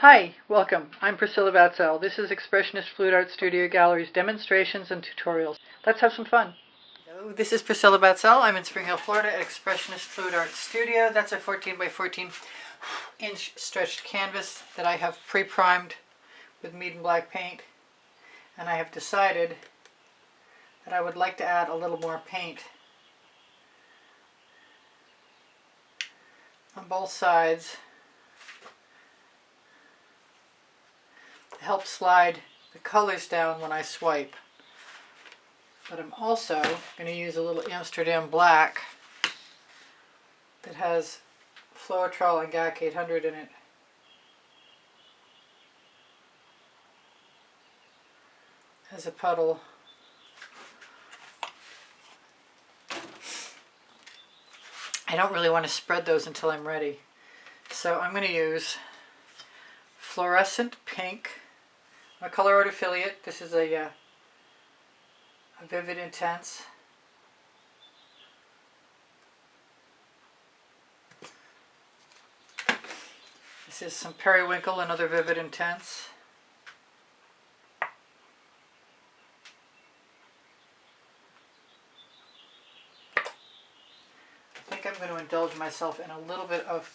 Hi, welcome. I'm Priscilla Batzell. This is Expressionist Fluid Art Studio Gallery's demonstrations and tutorials. Let's have some fun. Hello, this is Priscilla Batzell. I'm in Spring Hill, Florida at Expressionist Fluid Art Studio. That's a 14 by 14 inch stretched canvas that I have pre-primed with Meeden Black paint. And I have decided that I would like to add a little more paint on both sides to help slide the colors down when I swipe. But I'm also going to use a little Amsterdam Black that has Floetrol and GAC 800 in it. As a puddle. I don't really want to spread those until I'm ready. So I'm going to use Fluorescent Pink, a Colourarte affiliate. This is a Vivid Intense. This is some Periwinkle, another Vivid Intense. I think I'm going to indulge myself in a little bit of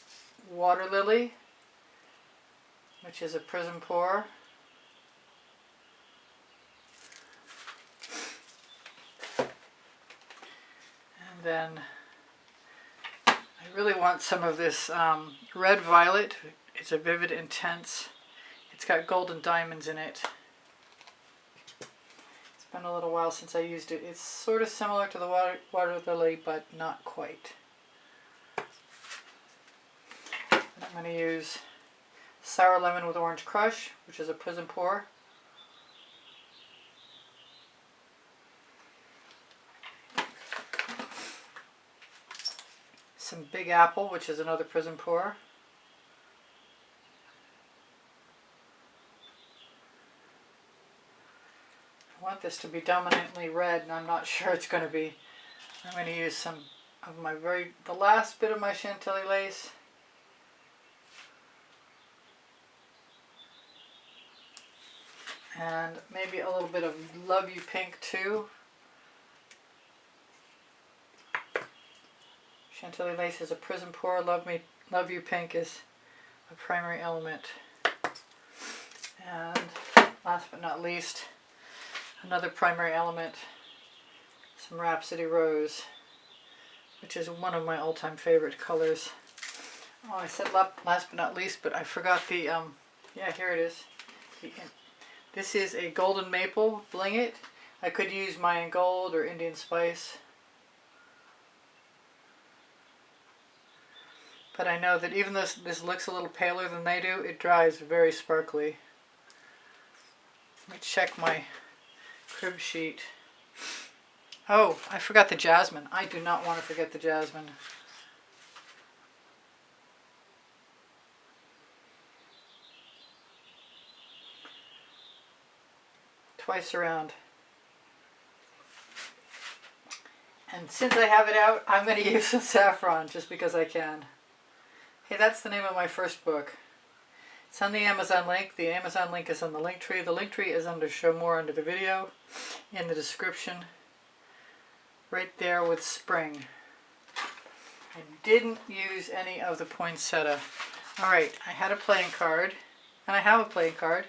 Waterlily, which is a Prizm pour. And then I really want some of this red violet. It's a Vivid Intense. It's got golden diamonds in it. It's been a little while since I used it. It's sort of similar to the water lily, but not quite. And I'm going to use Sour Lemon with Orange Crush, which is a Prizm pour. Some Big Apple, which is another Prizm pour. I want this to be dominantly red, and I'm not sure it's going to be. I'm going to use some of the last bit of my Chantilly lace. And maybe a little bit of Love You Pink too. Chantilly lace is a Prizm pour. Love You Pink is a primary element. And last but not least, another primary element, some Rhapsody Rose, which is one of my all-time favorite colors. Oh, I said last but not least, but I forgot the, yeah, here it is. This is a Golden Maple Bling It. I could use Mayan Gold or Indian Spice. But I know that even though this looks a little paler than they do, it dries very sparkly. Let me check my crib sheet. Oh, I forgot the jasmine. I do not want to forget the jasmine. Twice around. And since I have it out, I'm going to use some saffron just because I can. Hey, that's the name of my first book. It's on the Amazon link. The Amazon link is on the link tree. The link tree is under Show More under the video, in the description, right there with spring. I didn't use any of the poinsettia. Alright, I had a playing card, and I have a playing card,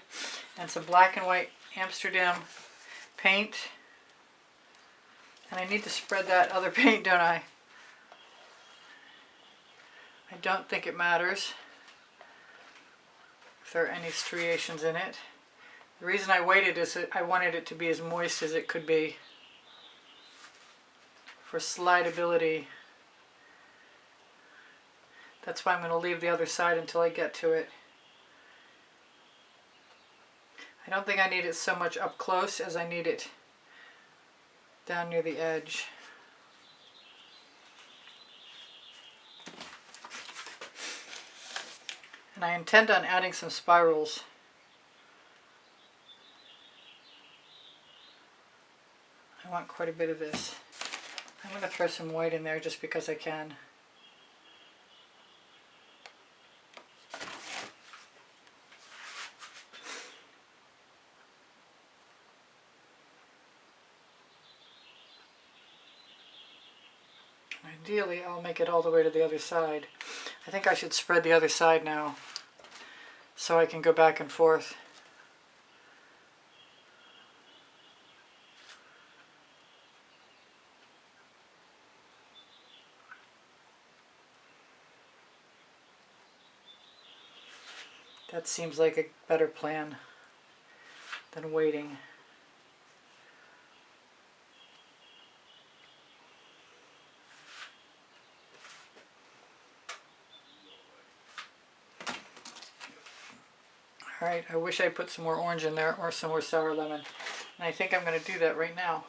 and some black and white Amsterdam paint. And I need to spread that other paint, don't I? I don't think it matters if there are any striations in it. The reason I waited is that I wanted it to be as moist as it could be for slidability. That's why I'm going to leave the other side until I get to it. I don't think I need it so much up close as I need it down near the edge. And I intend on adding some spirals. I want quite a bit of this. I'm going to throw some white in there just because I can. Ideally, I'll make it all the way to the other side. I think I should spread the other side now so I can go back and forth. That seems like a better plan than waiting. Alright, I wish I put some more orange in there or some more sour lemon. And I think I'm going to do that right now.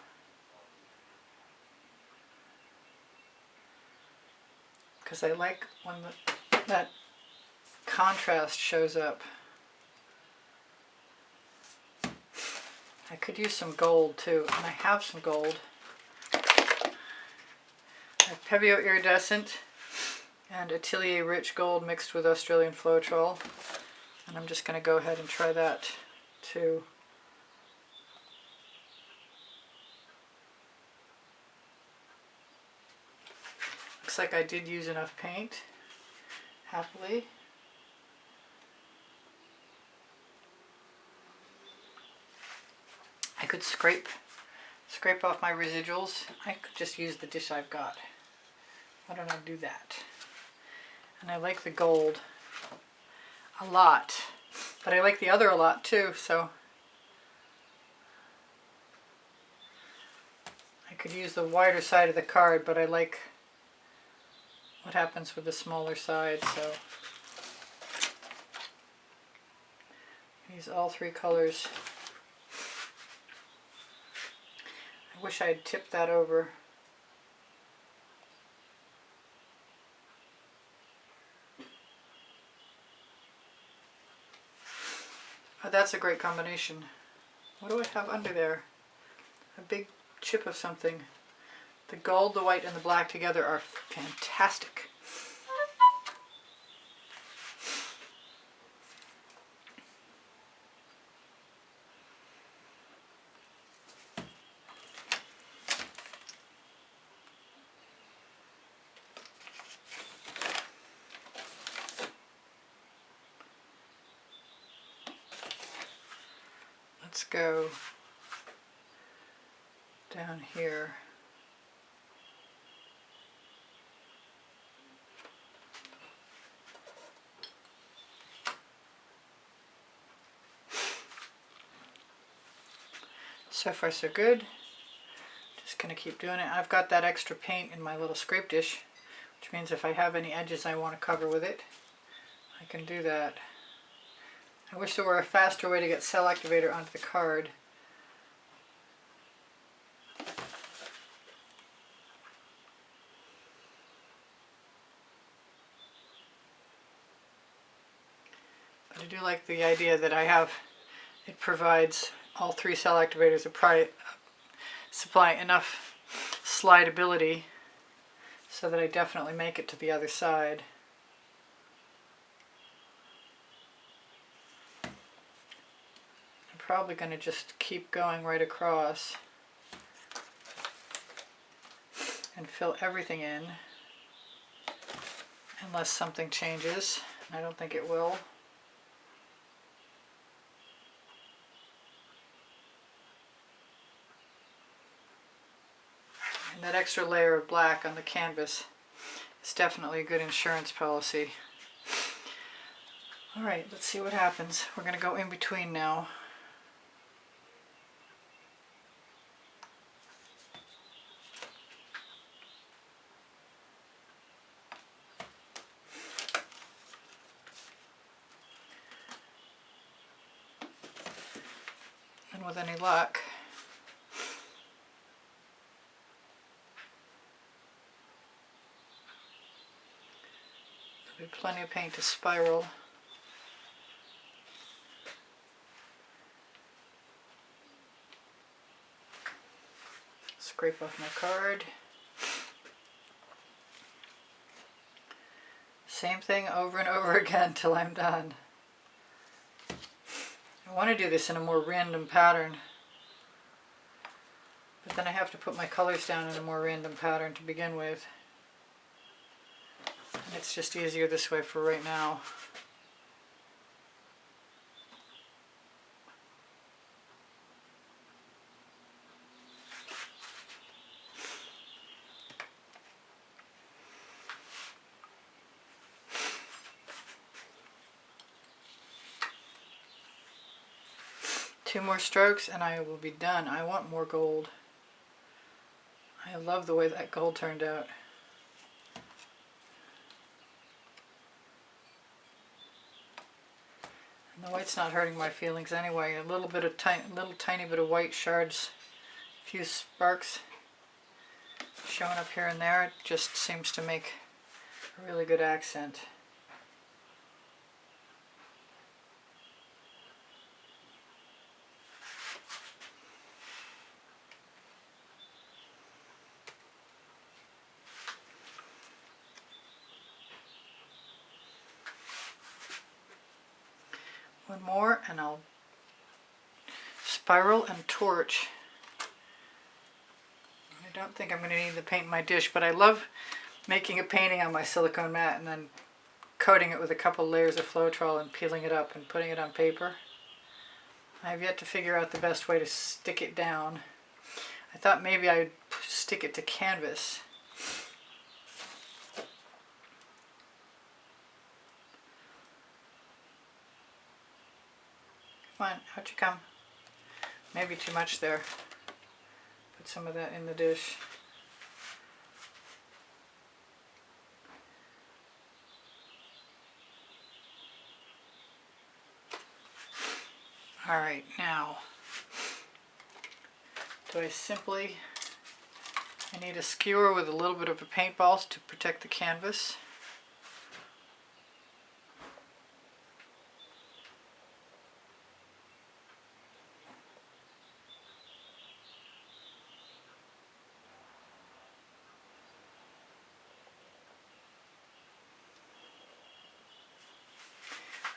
Because I like when that contrast shows up. I could use some gold too, and I have some gold. I have Pebeo Iridescent and Atelier Rich Gold mixed with Australian Floetrol. And I'm just going to go ahead and try that too. Looks like I did use enough paint, happily. I could scrape off my residuals. I could just use the dish I've got. Why don't I do that? And I like the gold a lot, but I like the other a lot too, so I could use the wider side of the card, but I like what happens with the smaller side, so use all three colors. I wish I had tipped that over. Oh, that's a great combination. What do I have under there? A big chip of something. The gold, the white, and the black together are fantastic. Let's go down here. So far so good. Just going to keep doing it. I've got that extra paint in my little scrape dish, which means if I have any edges I want to cover with it, I can do that. I wish there were a faster way to get cell activator onto the card. But I do like the idea that it provides all three cell activators supply enough slidability so that I definitely make it to the other side. I'm probably going to just keep going right across and fill everything in unless something changes. I don't think it will. And that extra layer of black on the canvas is definitely a good insurance policy. Alright, let's see what happens. We're going to go in between now. And with any luck, there'll be plenty of paint to spiral. Scrape off my card. Same thing over and over again till I'm done. I want to do this in a more random pattern, but then I have to put my colors down in a more random pattern to begin with. It's just easier this way for right now. Two more strokes and I will be done. I want more gold. I love the way that gold turned out. And the white's not hurting my feelings anyway. A little bit of tiny bit of white shards, a few sparks showing up here and there. It just seems to make a really good accent. One more and I'll spiral and torch. I don't think I'm going to need the paint in my dish, but I love making a painting on my silicone mat and then coating it with a couple layers of Floetrol and peeling it up and putting it on paper. I have yet to figure out the best way to stick it down. I thought maybe I would stick it to canvas. Come on, out you come. Maybe too much there. Put some of that in the dish. Alright, now, I need a skewer with a little bit of a paintball to protect the canvas.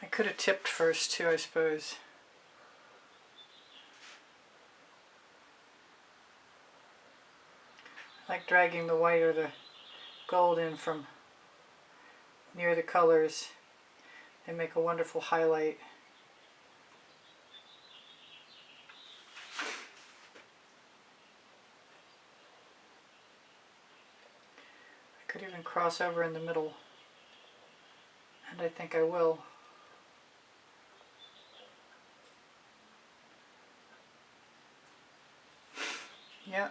I could have tipped first too, I suppose. I like dragging the white or the gold in from near the colors. They make a wonderful highlight. I could even cross over in the middle, and I think I will. Yeah.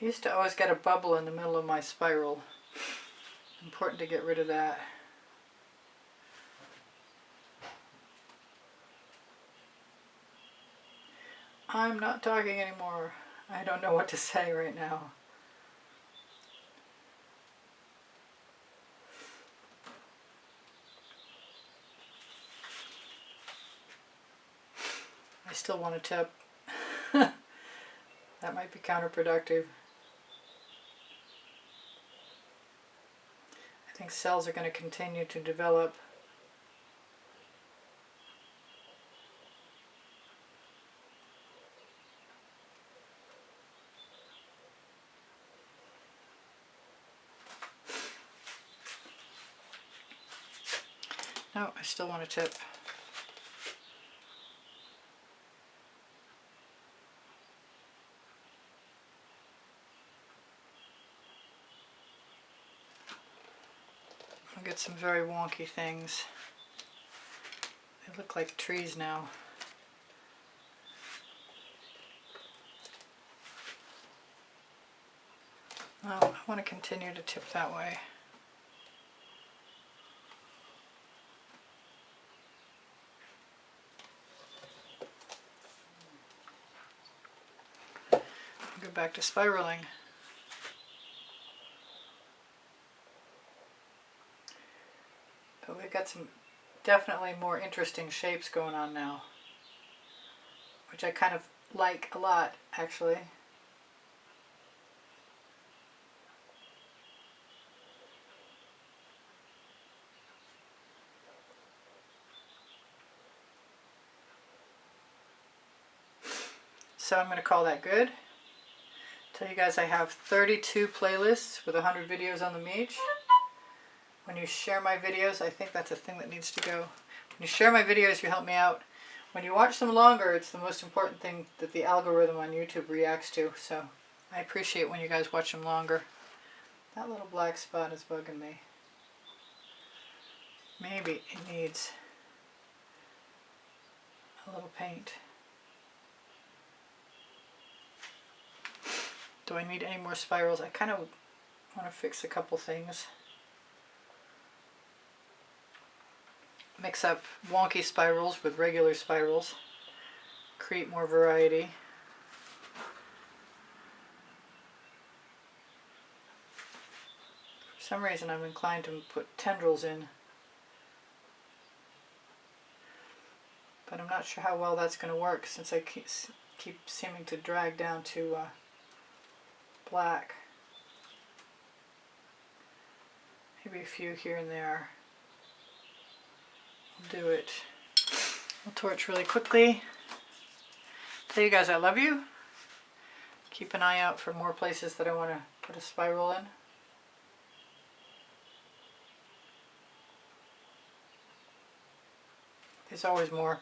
I used to always get a bubble in the middle of my spiral. Important to get rid of that. I'm not talking anymore. I don't know what to say right now. I still want to tip. That might be counterproductive. I think cells are going to continue to develop. No, I still want to tip. I'll get some very wonky things. They look like trees now. Oh, I want to continue to tip that way. Go back to spiraling. But we've got some definitely more interesting shapes going on now, which I kind of like a lot, actually. So I'm going to call that good. Tell you guys I have 32 playlists with 100 videos on them each. When you share my videos, I think that's a thing that needs to go. When you share my videos, you help me out. When you watch them longer, it's the most important thing that the algorithm on YouTube reacts to. So I appreciate when you guys watch them longer. That little black spot is bugging me. Maybe it needs a little paint. Do I need any more spirals? I kind of want to fix a couple things. Mix up wonky spirals with regular spirals. Create more variety. For some reason I'm inclined to put tendrils in. But I'm not sure how well that's going to work since I keep seeming to drag down to black. Maybe a few here and there. I'll do it. I'll torch really quickly. Tell you guys I love you. Keep an eye out for more places that I want to put a spiral in. There's always more.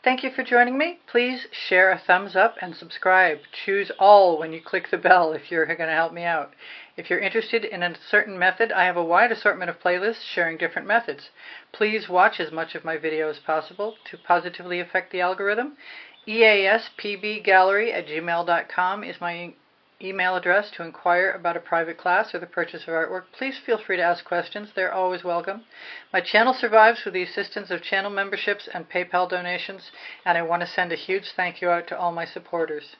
Thank you for joining me. Please share a thumbs up and subscribe. Choose all when you click the bell if you're going to help me out. If you're interested in a certain method, I have a wide assortment of playlists sharing different methods. Please watch as much of my video as possible to positively affect the algorithm. easpbgallery@gmail.com is my email address to inquire about a private class or the purchase of artwork. Please feel free to ask questions. They're always welcome. My channel survives with the assistance of channel memberships and PayPal donations, and I want to send a huge thank you out to all my supporters.